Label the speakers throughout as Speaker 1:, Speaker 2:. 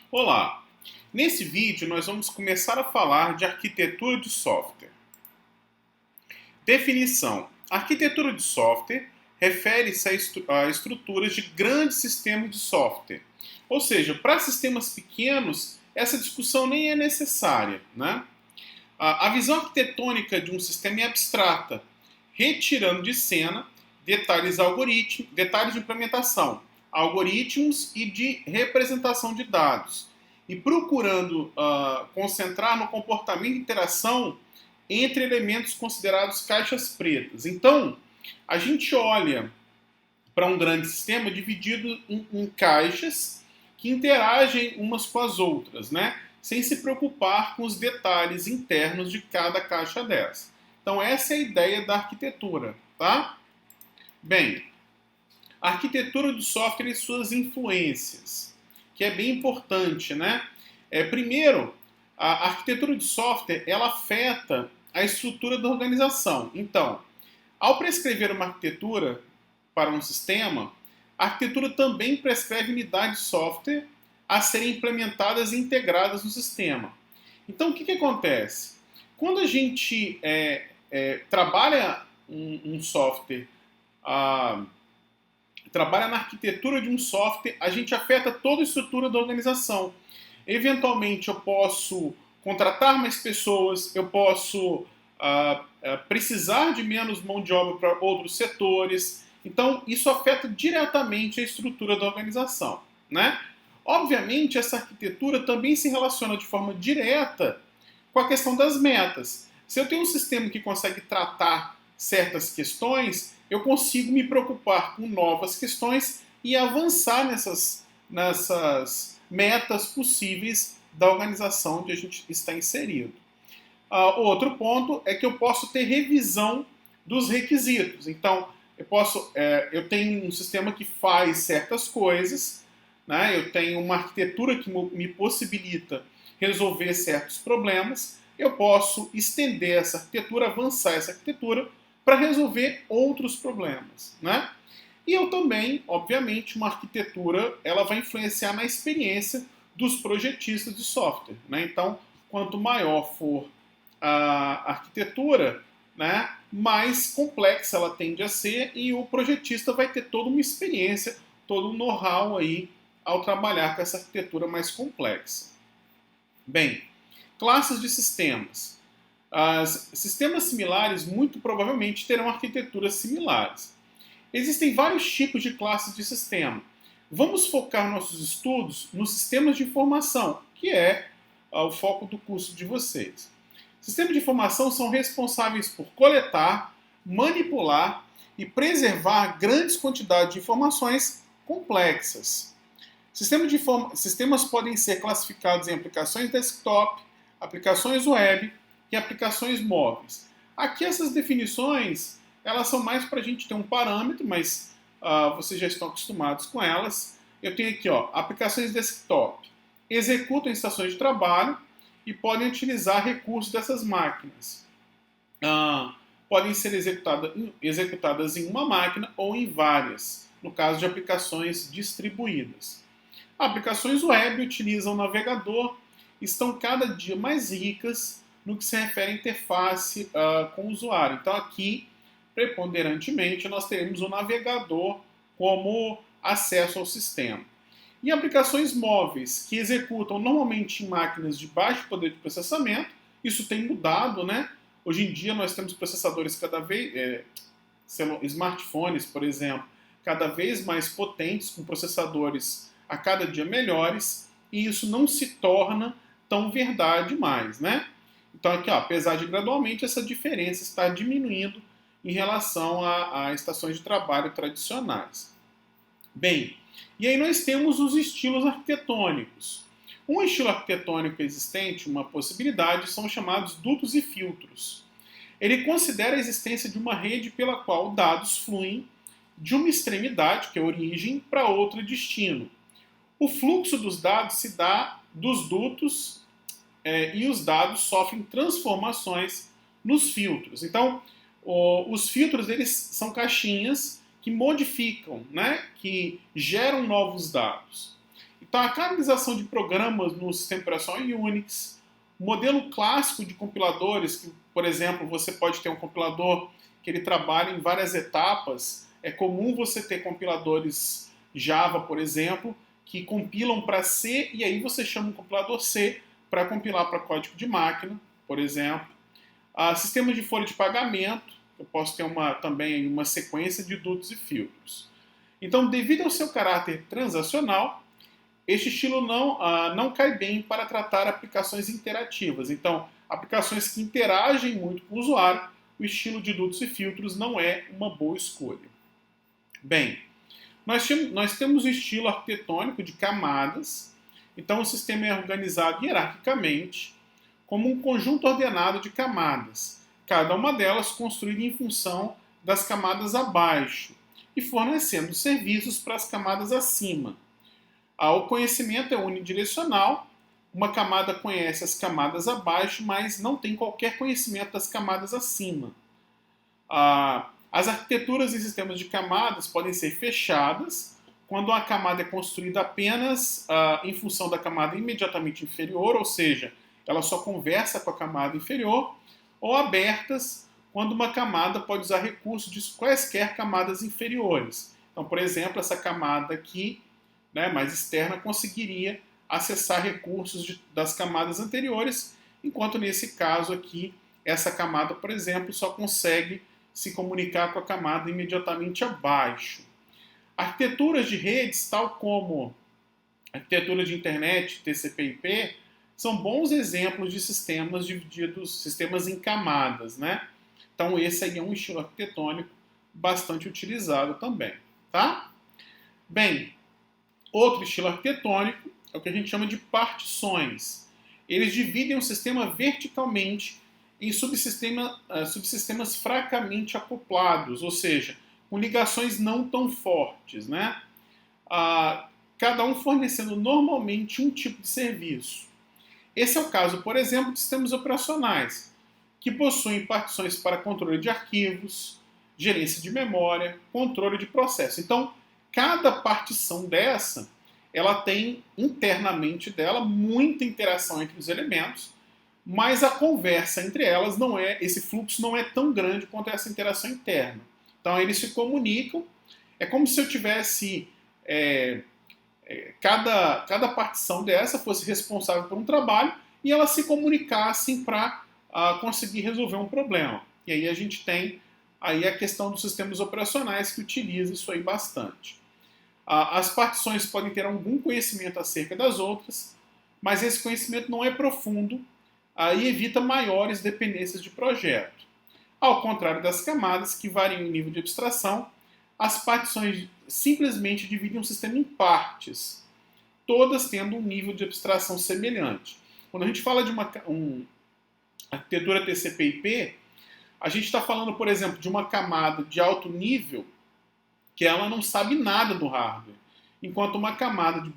Speaker 1: Olá! Nesse vídeo nós vamos começar a falar de arquitetura de software. Definição: arquitetura de software refere-se a estruturas de grandes sistemas de software. Ou seja, para sistemas pequenos, essa discussão nem é necessária, né? A visão arquitetônica de um sistema é abstrata, retirando de cena detalhes de implementação, algoritmos e de representação de dados, e procurando concentrar no comportamento de interação entre elementos considerados caixas pretas. Então, a gente olha para um grande sistema dividido em caixas que interagem umas com as outras, né? Sem se preocupar com os detalhes internos de cada caixa dessa. Então, essa é a ideia da arquitetura, tá? Bem, a arquitetura do software e suas influências, que é bem importante, né? Primeiro, a arquitetura de software, ela afeta a estrutura da organização. Então, ao prescrever uma arquitetura para um sistema, a arquitetura também prescreve unidades de software a serem implementadas e integradas no sistema. Então, o que acontece? Quando a gente trabalha um software, trabalha na arquitetura de um software, a gente afeta toda a estrutura da organização. Eventualmente, eu posso contratar mais pessoas, eu posso precisar de menos mão de obra para outros setores. Então, isso afeta diretamente a estrutura da organização, né? Obviamente, essa arquitetura também se relaciona de forma direta com a questão das metas. Se eu tenho um sistema que consegue tratar certas questões, eu consigo me preocupar com novas questões e avançar nessas metas possíveis da organização onde a gente está inserido. Outro ponto é que eu posso ter revisão dos requisitos. Então, eu tenho um sistema que faz certas coisas, né? Eu tenho uma arquitetura que me possibilita resolver certos problemas. Eu posso estender essa arquitetura, avançar essa arquitetura para resolver outros problemas, né? E eu também, obviamente, uma arquitetura ela vai influenciar na experiência dos projetistas de software, né? Então, quanto maior for a arquitetura, né, mais complexa ela tende a ser e o projetista vai ter toda uma experiência, todo um know-how aí ao trabalhar com essa arquitetura mais complexa. Bem, classes de sistemas. Sistemas similares muito provavelmente terão arquiteturas similares. Existem vários tipos de classes de sistema. Vamos focar nossos estudos nos sistemas de informação, que é o foco do curso de vocês. Sistemas de informação são responsáveis por coletar, manipular e preservar grandes quantidades de informações complexas. Sistemas podem ser classificados em aplicações desktop, aplicações web e aplicações móveis. Aqui essas definições elas são mais para a gente ter um parâmetro, mas vocês já estão acostumados com elas. Eu tenho aqui, aplicações desktop. Executam em estações de trabalho e podem utilizar recursos dessas máquinas. Podem ser executadas em uma máquina ou em várias, no caso de aplicações distribuídas. Aplicações web utilizam o navegador e estão cada dia mais ricas no que se refere à interface com o usuário. Então aqui, preponderantemente, nós teremos o navegador como acesso ao sistema. E aplicações móveis, que executam normalmente em máquinas de baixo poder de processamento, isso tem mudado, né? Hoje em dia nós temos processadores cada vez, smartphones, por exemplo, cada vez mais potentes, com processadores a cada dia melhores, e isso não se torna tão verdade mais, né? Então aqui, apesar de gradualmente essa diferença estar diminuindo em relação a estações de trabalho tradicionais. Bem, e aí nós temos os estilos arquitetônicos. Um estilo arquitetônico existente, uma possibilidade, são chamados dutos e filtros. Ele considera a existência de uma rede pela qual dados fluem de uma extremidade, que é a origem, para outro destino. O fluxo dos dados se dá dos dutos e os dados sofrem transformações nos filtros. Então, os filtros eles são caixinhas que modificam, né, que geram novos dados. Então, a canonização de programas no sistema operacional Unix, modelo clássico de compiladores, que, por exemplo, você pode ter um compilador que ele trabalha em várias etapas. É comum você ter compiladores Java, por exemplo, que compilam para C e aí você chama um compilador C para compilar para código de máquina, por exemplo. Sistemas de folha de pagamento, eu posso ter também uma sequência de dutos e filtros. Então, devido ao seu caráter transacional, este estilo não cai bem para tratar aplicações interativas. Então, aplicações que interagem muito com o usuário, o estilo de dutos e filtros não é uma boa escolha. Bem, nós temos o estilo arquitetônico de camadas. Então, o sistema é organizado hierarquicamente como um conjunto ordenado de camadas, cada uma delas construída em função das camadas abaixo e fornecendo serviços para as camadas acima. O conhecimento é unidirecional, uma camada conhece as camadas abaixo, mas não tem qualquer conhecimento das camadas acima. As arquiteturas e sistemas de camadas podem ser fechadas, quando a camada é construída apenas em função da camada imediatamente inferior, ou seja, ela só conversa com a camada inferior, ou abertas, quando uma camada pode usar recursos de quaisquer camadas inferiores. Então, por exemplo, essa camada aqui, né, mais externa, conseguiria acessar recursos das camadas anteriores, enquanto nesse caso aqui, essa camada, por exemplo, só consegue se comunicar com a camada imediatamente abaixo. Arquiteturas de redes, tal como arquitetura de internet, TCP/IP, são bons exemplos de sistemas divididos, sistemas em camadas, né? Então esse aí é um estilo arquitetônico bastante utilizado também, tá? Bem, outro estilo arquitetônico é o que a gente chama de partições. Eles dividem o sistema verticalmente em subsistemas fracamente acoplados, ou seja, com ligações não tão fortes, né? Cada um fornecendo normalmente um tipo de serviço. Esse é o caso, por exemplo, de sistemas operacionais, que possuem partições para controle de arquivos, gerência de memória, controle de processo. Então, cada partição dessa, ela tem internamente dela muita interação entre os elementos, mas a conversa entre elas esse fluxo não é tão grande quanto essa interação interna. Então, eles se comunicam, é como se eu tivesse... cada partição dessa fosse responsável por um trabalho e elas se comunicassem para conseguir resolver um problema. E aí a gente tem aí a questão dos sistemas operacionais que utiliza isso aí bastante. As partições podem ter algum conhecimento acerca das outras, mas esse conhecimento não é profundo e evita maiores dependências de projeto. Ao contrário das camadas, que variam em nível de abstração, as partições simplesmente dividem um sistema em partes, todas tendo um nível de abstração semelhante. Quando a gente fala de uma arquitetura TCP/IP, a gente está falando, por exemplo, de uma camada de alto nível que ela não sabe nada do hardware, enquanto uma camada de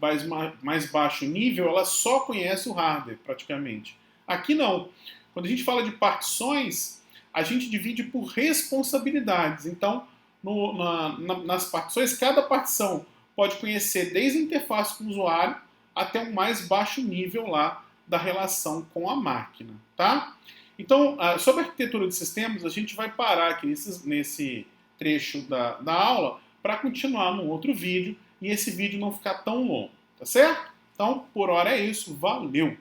Speaker 1: mais baixo nível, ela só conhece o hardware, praticamente. Aqui não. Quando a gente fala de partições, a gente divide por responsabilidades. Então, nas partições, cada partição pode conhecer desde a interface com o usuário até o mais baixo nível lá da relação com a máquina, tá? Então, sobre a arquitetura de sistemas, a gente vai parar aqui nesse trecho da aula para continuar num outro vídeo e esse vídeo não ficar tão longo, tá certo? Então, por hora é isso, valeu!